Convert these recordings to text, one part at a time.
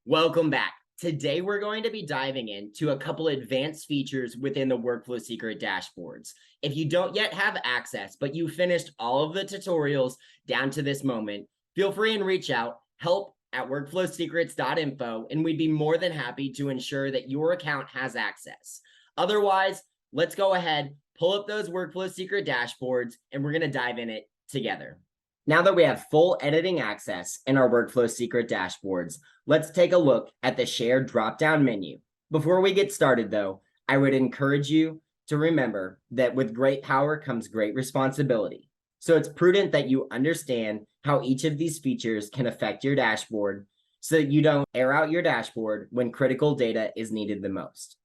Welcome back. Today, we're going to be diving into a couple advanced features within the Workflow Secret dashboards. If you don't yet have access, but you finished all of the tutorials down to this moment, feel free and reach out, help@workflowsecrets.info, and we'd be more than happy to ensure that your account has access. Otherwise, let's go ahead, pull up those Workflow Secret dashboards, and we're going to dive in it together. Now that we have full editing access in our Workflow Secret dashboards, let's take a look at the shared drop-down menu. Before we get started though, I would encourage you to remember that with great power comes great responsibility. So it's prudent that you understand how each of these features can affect your dashboard so that you don't air out your dashboard when critical data is needed the most.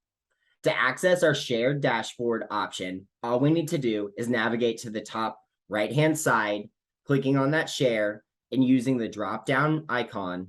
To access our shared dashboard option, all we need to do is navigate to the top right-hand side, clicking on that share and using the drop-down icon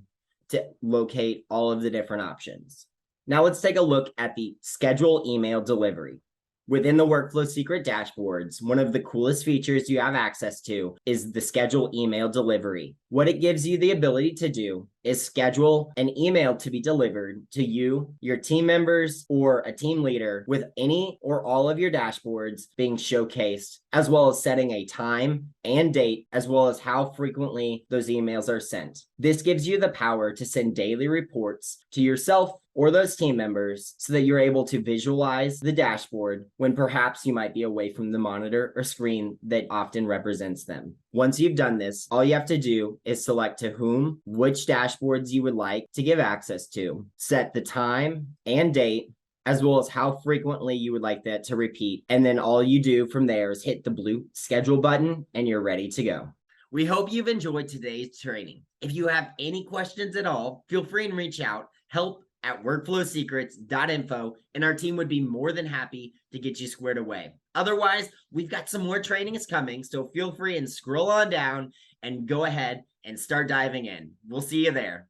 to locate all of the different options. Now let's take a look at the schedule email delivery. Within the Workflow Secret dashboards, one of the coolest features you have access to is the schedule email delivery. What it gives you the ability to do is schedule an email to be delivered to you, your team members, or a team leader with any or all of your dashboards being showcased, as well as setting a time and date, as well as how frequently those emails are sent. This gives you the power to send daily reports to yourself or those team members so that you're able to visualize the dashboard when perhaps you might be away from the monitor or screen that often represents them. Once you've done this, all you have to do is select to whom, which dashboards you would like to give access to, set the time and date, as well as how frequently you would like that to repeat. And then all you do from there is hit the blue schedule button and you're ready to go. We hope you've enjoyed today's training. If you have any questions at all, feel free and reach out, help@workflowsecrets.info, and our team would be more than happy to get you squared away. Otherwise, we've got some more trainings coming, so feel free and scroll on down and go ahead and start diving in. We'll see you there.